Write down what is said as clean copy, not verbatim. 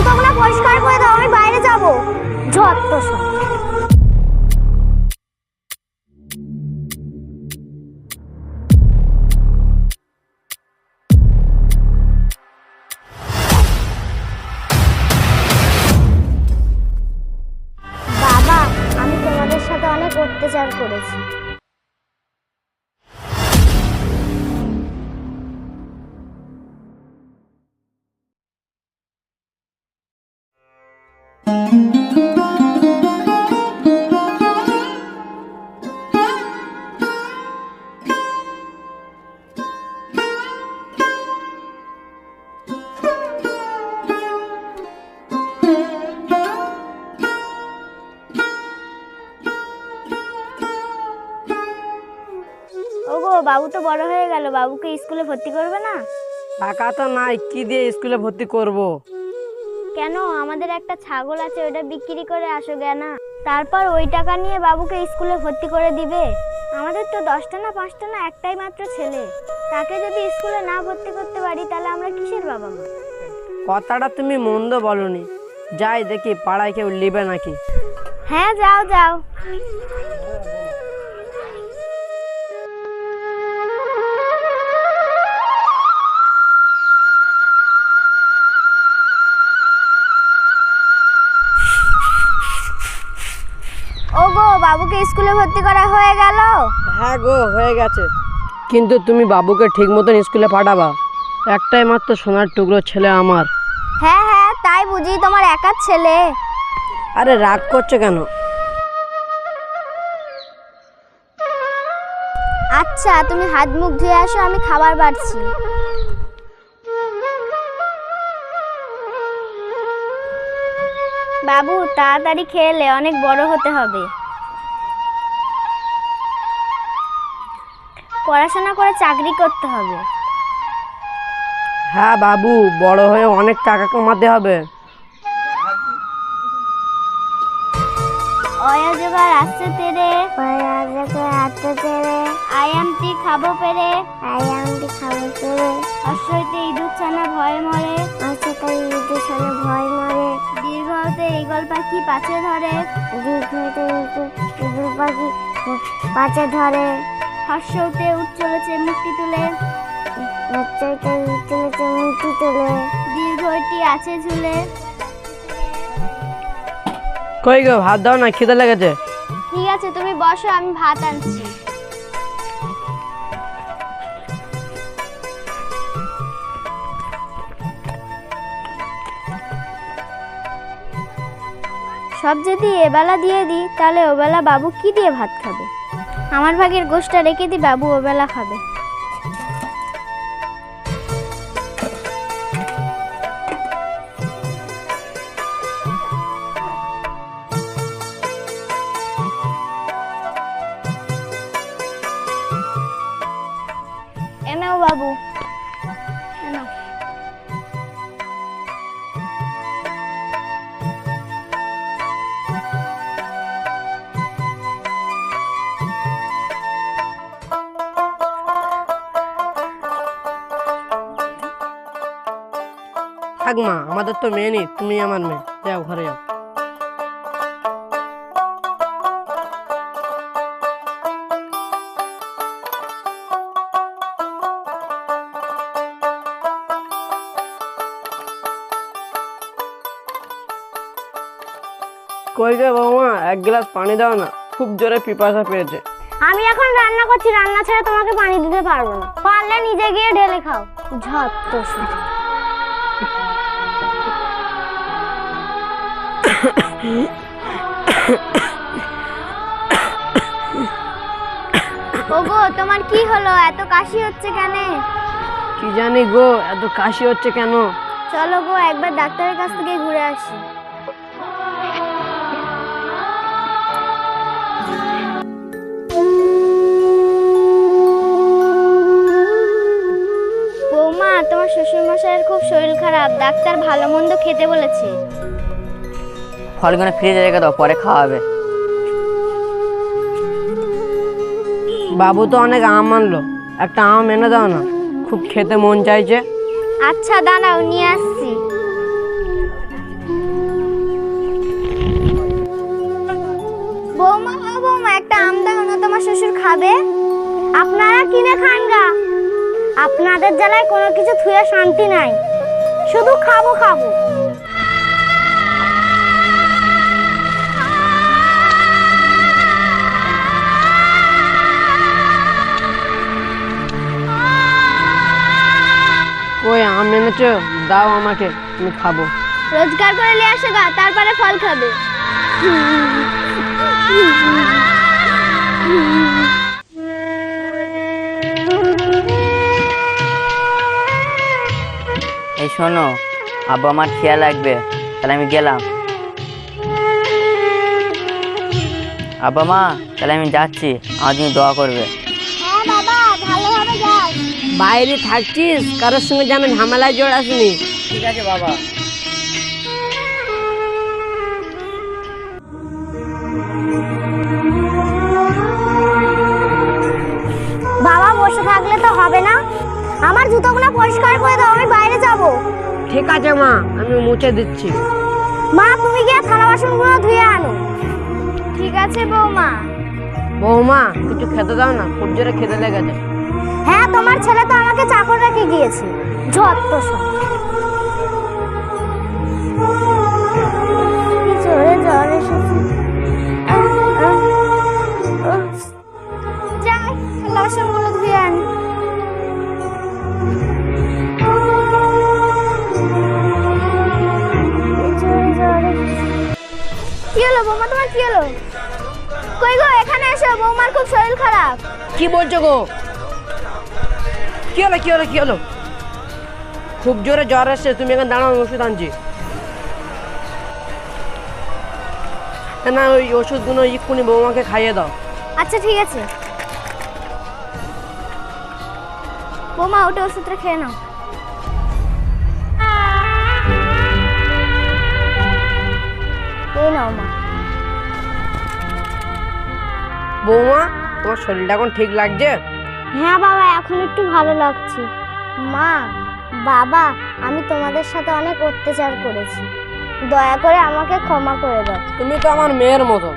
জুতোগুলো পরিষ্কার করে দাও, আমি বাইরে যাব। যত সব। বাবা, আমি তোমাদের সাথে অনেক অত্যাচার করেছি। ওগো, বাবু তো বড় হয়ে গেল, বাবুকে স্কুলে ভর্তি করবে না? টাকা তো নাই, কি দিয়ে স্কুলে ভর্তি করব? কেন, আমাদের একটা ছাগল আছে, ওটা বিক্রি করে আসো জ্ঞানা, তারপর ওই টাকা নিয়ে বাবুকে স্কুলে ভর্তি করে দিবে। আমাদের তো 10টা না 5টা না একটাই মাত্র ছেলে, তাকে যদি স্কুলে না ভর্তি করতে পারি তাহলে আমরা কিসের বাবা মা? কথাটা তুমি মন্দ বলনি। যাই দেখি পাড়ায় কেউ নেবে নাকি। হ্যাঁ, যাও যাও। ওগো, বাবুকে স্কুলে ভর্তি করা হয়ে গেল? হ্যাঁ গো, হয়ে গেছে। কিন্তু তুমি বাবুকে ঠিক মতন স্কুলে পাঠাবা, একটাই মাত্র সোনার টুকরো ছেলে আমার। হ্যাঁ হ্যাঁ, তাই বুঝি, তোমার একার ছেলে? আরে রাগ করছো কেন? আচ্ছা, তুমি হাত মুখ ধুয়ে আসো, আমি খাবার বাড়ছি। বাবু, তাড়াতাড়ি খেলে, অনেক বড় হতে হবে। পড়াশোনা করে চাকরি করতে হবে। হ্যাঁ বাবু, বড় হয়ে অনেক টাকা কামাতে হবে। অয়াজগার আসছে তেরে, আয়ামটি খাবো পেরে, অশ্বইতে ইঁদুর ছানা ভয় মরে, দীর্ঘ হতে ঈগল পাখি পাছে ধরে, হর্ষতে উঠ চলেছে মুক্তি তুলে, দীর্ঘটি আছে ঝুলে। কই গো, ভাত দাও না, খিদে লেগেছে। ঠিক আছে, তুমি বসো, আমি ভাত আনছি। সব যদি এবেলা দিয়ে দিই তাহলে ওবেলা বাবু কি দিয়ে ভাত খাবে? আমার ভাগের গোশটা রেখে দিই, বাবু ওবেলা খাবে। এনেও বাবু, এনেও। থাক মা, আমাদের তো মেয়ে নেই, তুমি আমার মেয়ে, যাও ঘরে যাও। কই গো বৌমা, এক গ্লাস পানি দাও না, খুব জোরে পিপাসা পেয়েছে। আমি এখন রান্না করছি, রান্না ছাড়া তোমাকে পানি দিতে পারবো না, পারলে নিজে গিয়ে ঢেলে খাও। যত সব। ওগো, তোমার কি হলো, এত কাশি হচ্ছে কেন? কি জানি গো, এত কাশি হচ্ছে কেন। চলো গো, একবার ডাক্তারের কাছ থেকে ঘুরে আসি। বৌমা, তোমার শ্বশুর মশাইয়ের খুব শরীর খারাপ, ডাক্তার ভালো মন্দ খেতে বলেছে। ফলগুলো ফ্রিজে রেখে দাও, পরে খাওয়াবে। বাবু তো অনেক আম আনলো, একটা আম এনে দাও না, খুব খেতে মন চাইছে। আচ্ছা দাঁড়াও, নিয়ে আসছি। আমার শ্বশুর খাবে? আপনারা কিনে খান গা। আপনাদের জ্বালায় কোনো কিছু থুয়ে শান্তি নাই, শুধু খাবো খাবো। ওই আম এনেছো, দাও আমাকে, আমি খাবো। রোজগার করে নিয়ে আসো গা, তারপরে ফল খাবে। এই শোনো, আব্বা আমার খেয়াল রাখবে, তাহলে আমি গেলাম। আব্বা মা, তাহলে আমি যাচ্ছি, আমার জন্য দোয়া করবে। হ্যাঁ বাবা, ভালোভাবে যাস। বাইরে থাকছিস, কারোর সঙ্গে যেন ঝামেলায় জড়াসনি। ঠিক আছে বাবা। বাবা বসে থাকলে তো হবে না, আমার জুতোগুলো পরিষ্কার করে দাও, আমি বাইরে যাব। ঠিক আছে মা, আমি মুছে দিচ্ছি। মা তুমি গিয়ে থালা বাসনগুলো ধুয়ে আনো। ঠিক আছে বৌমা। বৌমা, কিছু খেতে দাও না, খুব জোরে খেতে লেগেছে। হ্যাঁ, তোমার ছেলে তো আমাকে চাকর রেখে গিয়েছে, যত সব। কি জোরে জ্বর এসেছে। যাই, থালা বাসনগুলো ধুয়ে আনি। কি হলো বৌমা, তোমার কি হলো? কই গো, এখানে এসো, বৌমার খুব শরীর খারাপ। কি বলছো গো? কি হলো কি হলো কি হলো? খুব জোরে জ্বর এসছে, তুমি এখানে দাঁড়াও, আমি ওষুধ আনছি। না, ওই ওষুধগুলো এক্ষুনি বৌমাকে খাইয়ে দাও। আচ্ছা ঠিক আছে। বৌমা ওটা ওষুধটা খেয়ে নাও। এই নাও মা। বৌমা, তোমার শরীরটা এখন ঠিক লাগছে? হ্যাঁ বাবা, এখন একটু ভালো লাগছে। মা, বাবা, আমি তোমাদের সাথে অনেক অত্যাচার করেছি, দয়া করে আমাকে ক্ষমা করে দাও। তুমি তো আমার মেয়ের মতো।